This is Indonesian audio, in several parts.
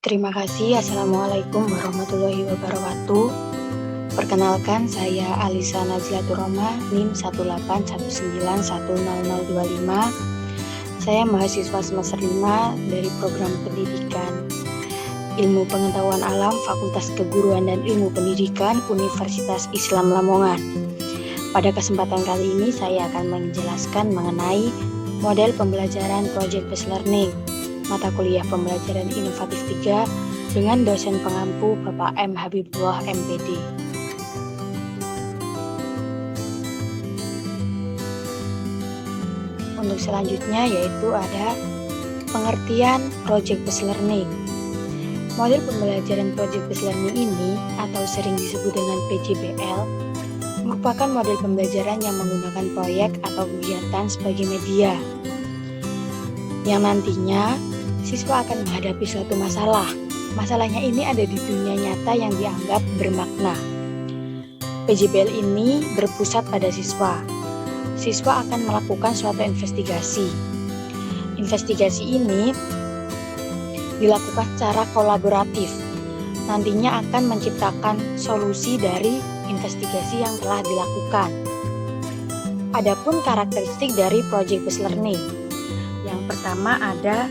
Terima kasih. Assalamualaikum warahmatullahi wabarakatuh. Perkenalkan, saya Alisa Najlatur Roma, NIM 181910025. Saya mahasiswa semester 5 dari program pendidikan Ilmu Pengetahuan Alam Fakultas Keguruan dan Ilmu Pendidikan Universitas Islam Lamongan. Pada kesempatan kali ini saya akan menjelaskan mengenai model pembelajaran Project-Based Learning, mata kuliah pembelajaran inovatif 3 dengan dosen pengampu Bapak M. Habibullah MPD. Untuk selanjutnya yaitu ada pengertian Project-Based Learning. Model pembelajaran Project-Based Learning ini atau sering disebut dengan PJBL merupakan model pembelajaran yang menggunakan proyek atau kegiatan sebagai media yang nantinya siswa akan menghadapi suatu masalah. Masalahnya ini ada di dunia nyata yang dianggap bermakna. PJBL ini berpusat pada siswa. Siswa akan melakukan suatu investigasi. Investigasi ini dilakukan secara kolaboratif. Nantinya akan menciptakan solusi dari investigasi yang telah dilakukan. Adapun karakteristik dari Project-Based Learning. Yang pertama ada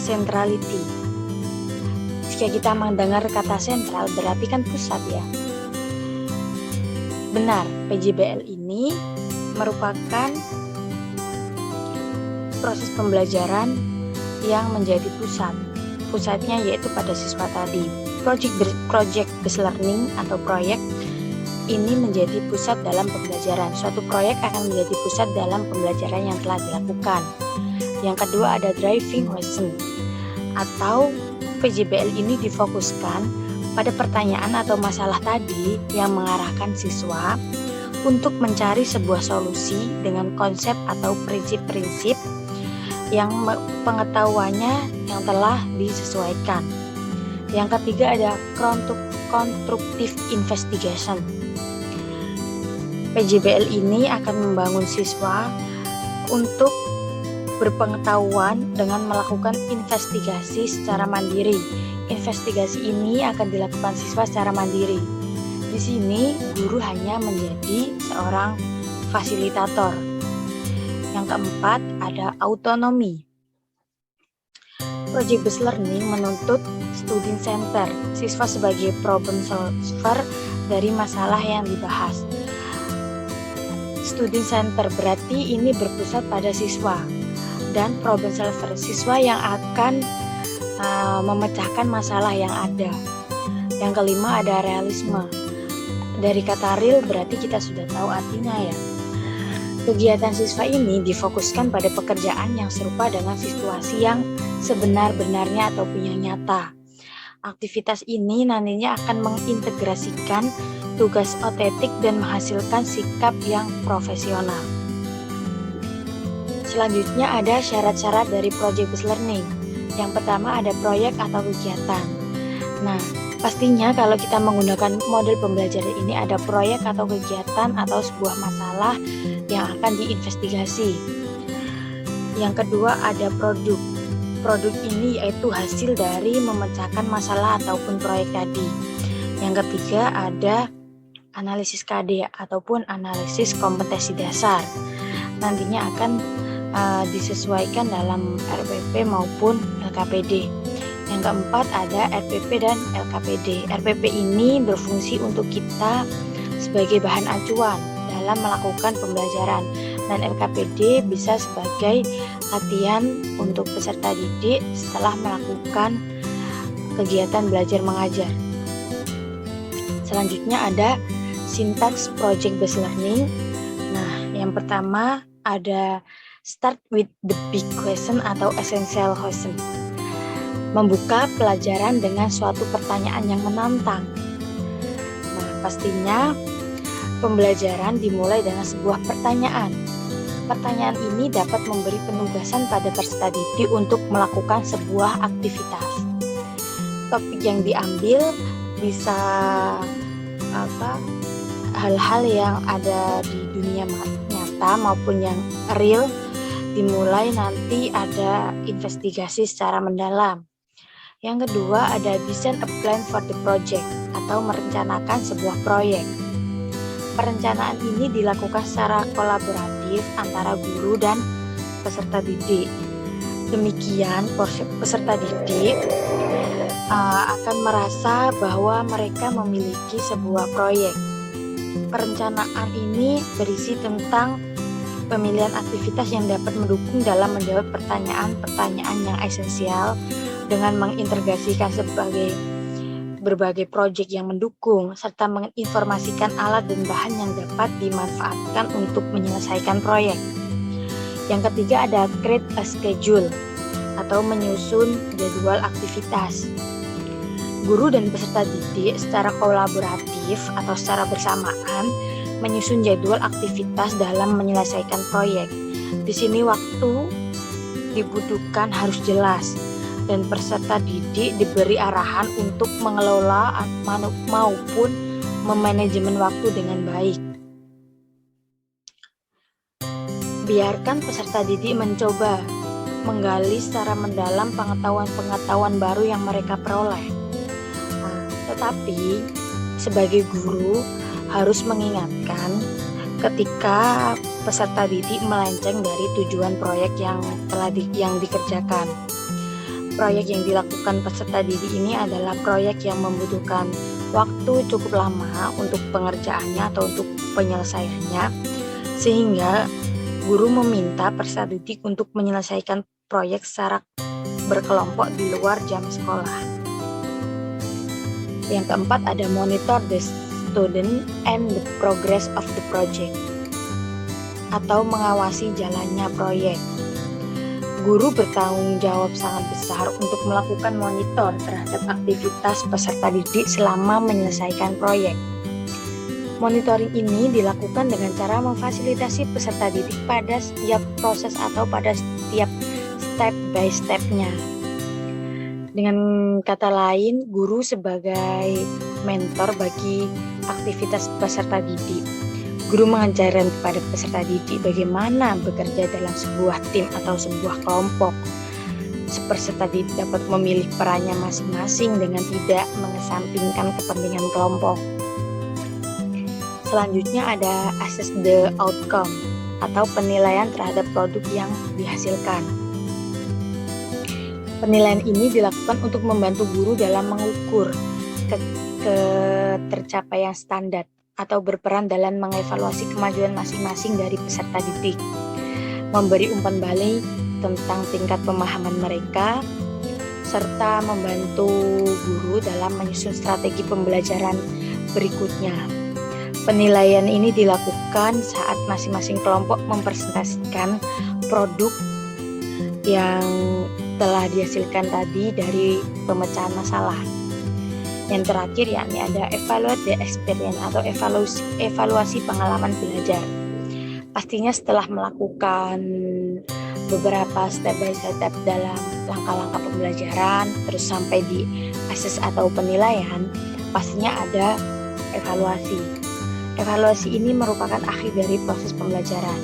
centrality. Jika kita mendengar kata sentral berarti kan pusat ya. Benar, PJBL ini merupakan proses pembelajaran yang menjadi pusat. Pusatnya yaitu pada siswa tadi. Project-Based Learning atau proyek ini menjadi pusat dalam pembelajaran. Suatu proyek akan menjadi pusat dalam pembelajaran yang telah dilakukan. Yang kedua ada driving lesson atau PJBL ini difokuskan pada pertanyaan atau masalah tadi yang mengarahkan siswa untuk mencari sebuah solusi dengan konsep atau prinsip-prinsip yang pengetahuannya yang telah disesuaikan. Yang ketiga ada constructive investigation. PJBL ini akan membangun siswa untuk berpengetahuan dengan melakukan investigasi secara mandiri. Investigasi ini akan dilakukan siswa secara mandiri. Di sini guru hanya menjadi seorang fasilitator. Yang keempat ada autonomi. Project-Based Learning menuntut student center, siswa sebagai problem solver dari masalah yang dibahas. Student center berarti ini berpusat pada siswa, dan problem solver siswa yang akan memecahkan masalah yang ada. Yang kelima ada realisme. Dari kata real berarti kita sudah tahu artinya ya. Kegiatan siswa ini difokuskan pada pekerjaan yang serupa dengan situasi yang sebenar-benarnya ataupun yang nyata. Aktivitas ini nantinya akan mengintegrasikan tugas otentik dan menghasilkan sikap yang profesional. Selanjutnya ada syarat-syarat dari Project-Based Learning. Yang pertama ada proyek atau kegiatan. Nah, pastinya kalau kita menggunakan model pembelajaran ini ada proyek atau kegiatan atau sebuah masalah yang akan diinvestigasi. Yang kedua ada produk. Produk ini yaitu hasil dari memecahkan masalah ataupun proyek tadi. Yang ketiga ada analisis KD ataupun analisis kompetensi dasar. Nantinya akan disesuaikan dalam RPP maupun LKPD. Yang keempat ada RPP dan LKPD. RPP ini berfungsi untuk kita sebagai bahan acuan dalam melakukan pembelajaran, dan LKPD bisa sebagai latihan untuk peserta didik setelah melakukan kegiatan belajar mengajar. Selanjutnya ada sintaks Project-Based Learning. Nah, yang pertama ada start with the big question atau essential question. Membuka pelajaran dengan suatu pertanyaan yang menantang. Nah, pastinya pembelajaran dimulai dengan sebuah pertanyaan. Pertanyaan ini dapat memberi penugasan pada peserta didik untuk melakukan sebuah aktivitas. Topik yang diambil bisa hal-hal yang ada di dunia nyata maupun yang real. Dimulai nanti ada investigasi secara mendalam. Yang kedua ada design a plan for the project atau merencanakan sebuah proyek. Perencanaan ini dilakukan secara kolaboratif antara guru dan peserta didik. Demikian peserta didik akan merasa bahwa mereka memiliki sebuah proyek. Perencanaan ini berisi tentang pemilihan aktivitas yang dapat mendukung dalam menjawab pertanyaan-pertanyaan yang esensial dengan mengintegrasikan berbagai proyek yang mendukung serta menginformasikan alat dan bahan yang dapat dimanfaatkan untuk menyelesaikan proyek. Yang ketiga ada create a schedule atau menyusun jadwal aktivitas. Guru dan peserta didik secara kolaboratif atau secara bersamaan menyusun jadwal aktivitas dalam menyelesaikan proyek. Di sini waktu dibutuhkan harus jelas dan peserta didik diberi arahan untuk mengelola maupun memanajemen waktu dengan baik. Biarkan peserta didik mencoba menggali secara mendalam pengetahuan baru yang mereka peroleh. Tetapi sebagai guru harus mengingatkan ketika peserta didik melenceng dari tujuan proyek yang dikerjakan. Proyek yang dilakukan peserta didik ini adalah proyek yang membutuhkan waktu cukup lama untuk pengerjaannya atau untuk penyelesaiannya, sehingga guru meminta peserta didik untuk menyelesaikan proyek secara berkelompok di luar jam sekolah. Yang keempat ada monitor the student and the progress of the project atau mengawasi jalannya proyek. Guru bertanggung jawab sangat besar untuk melakukan monitor terhadap aktivitas peserta didik selama menyelesaikan proyek. Monitoring ini dilakukan dengan cara memfasilitasi peserta didik pada setiap proses atau pada setiap step by step-nya. Dengan kata lain, guru sebagai mentor bagi aktivitas peserta didik. Guru mengajarkan kepada peserta didik bagaimana bekerja dalam sebuah tim atau sebuah kelompok. Peserta didik dapat memilih perannya masing-masing dengan tidak mengesampingkan kepentingan kelompok. Selanjutnya ada assess the outcome atau penilaian terhadap produk yang dihasilkan. Penilaian ini dilakukan untuk membantu guru dalam mengukur ketercapaian standar atau berperan dalam mengevaluasi kemajuan masing-masing dari peserta didik, memberi umpan balik tentang tingkat pemahaman mereka, serta membantu guru dalam menyusun strategi pembelajaran berikutnya. Penilaian ini dilakukan saat masing-masing kelompok mempresentasikan produk yang telah dihasilkan tadi dari pemecahan masalah. Yang terakhir yakni ada evaluate the experience atau evaluasi pengalaman belajar. Pastinya setelah melakukan beberapa step by step dalam langkah-langkah pembelajaran terus sampai di assess atau penilaian, pastinya ada evaluasi. Evaluasi ini merupakan akhir dari proses pembelajaran.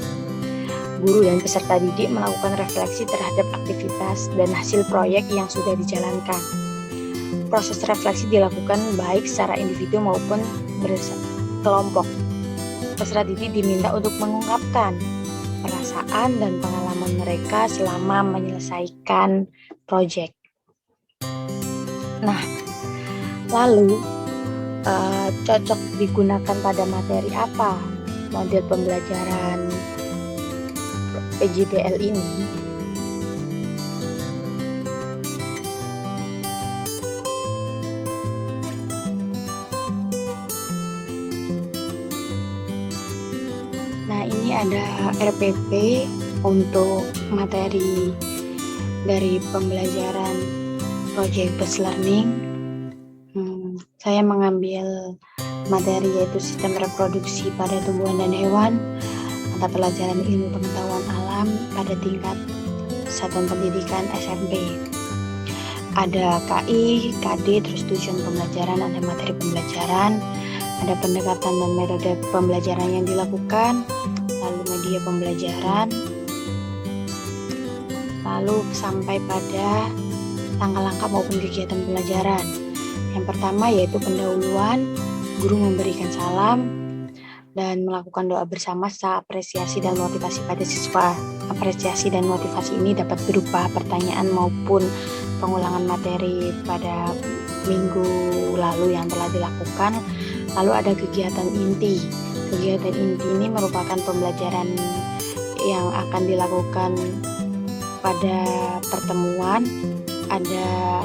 Guru dan peserta didik melakukan refleksi terhadap aktivitas dan hasil proyek yang sudah dijalankan. Proses refleksi dilakukan baik secara individu maupun berkelompok. Peserta didik diminta untuk mengungkapkan perasaan dan pengalaman mereka selama menyelesaikan proyek. Nah, lalu cocok digunakan pada materi apa model pembelajaran PJBL ini? Nah, ini ada RPP untuk materi dari pembelajaran Project Based Learning. Saya mengambil materi yaitu sistem reproduksi pada tumbuhan dan hewan, mata pelajaran ilmu pengetahuan alam pada tingkat satuan pendidikan SMP. Ada KI, KD, terus tujuan pembelajaran, ada materi pembelajaran, ada pendekatan dan metode pembelajaran yang dilakukan, lalu media pembelajaran, lalu sampai pada langkah-langkah maupun kegiatan pembelajaran. Yang pertama yaitu pendahuluan, guru memberikan salam, dan melakukan doa bersama serta apresiasi dan motivasi pada siswa. Apresiasi dan motivasi ini dapat berupa pertanyaan maupun pengulangan materi pada minggu lalu yang telah dilakukan. Lalu ada kegiatan inti. Kegiatan inti ini merupakan pembelajaran yang akan dilakukan pada pertemuan. Ada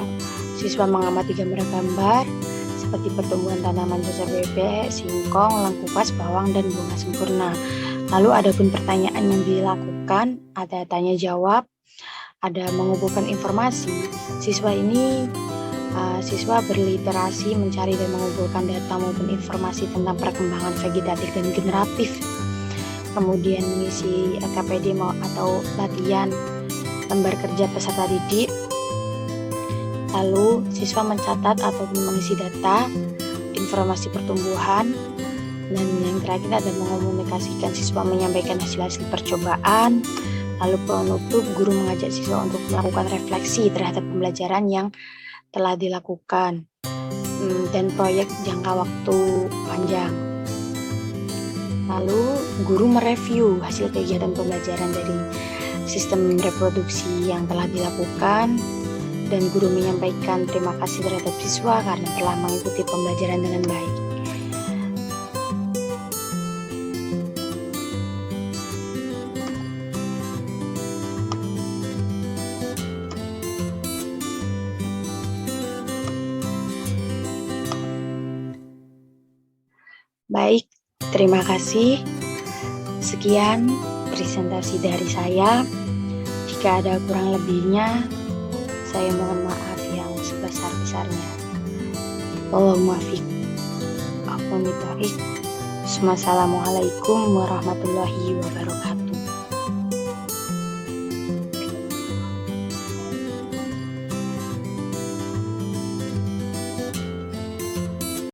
siswa mengamati gambar-gambar seperti pertumbuhan tanaman besar bebek, singkong, lengkuas, bawang, dan bunga sempurna. Lalu ada pun pertanyaan yang dilakukan, ada tanya jawab, ada mengumpulkan informasi. Siswa berliterasi mencari dan mengumpulkan data maupun informasi tentang perkembangan vegetatif dan generatif. Kemudian mengisi LKPD atau latihan lembar kerja peserta didik. Lalu siswa mencatat atau mengisi data, informasi pertumbuhan, dan yang terakhir ada mengomunikasikan. Siswa menyampaikan hasil-hasil percobaan. Lalu penutup, guru mengajak siswa untuk melakukan refleksi terhadap pembelajaran yang telah dilakukan dan proyek jangka waktu panjang. Lalu guru mereview hasil kegiatan pembelajaran dari sistem reproduksi yang telah dilakukan, dan guru menyampaikan terima kasih terhadap siswa karena telah mengikuti pembelajaran dengan baik. Baik, terima kasih. Sekian presentasi dari saya. Jika ada kurang lebihnya, saya mohon maaf yang sebesar-besarnya. Wallahul muwaffiq. Assalamualaikum warahmatullahi wabarakatuh.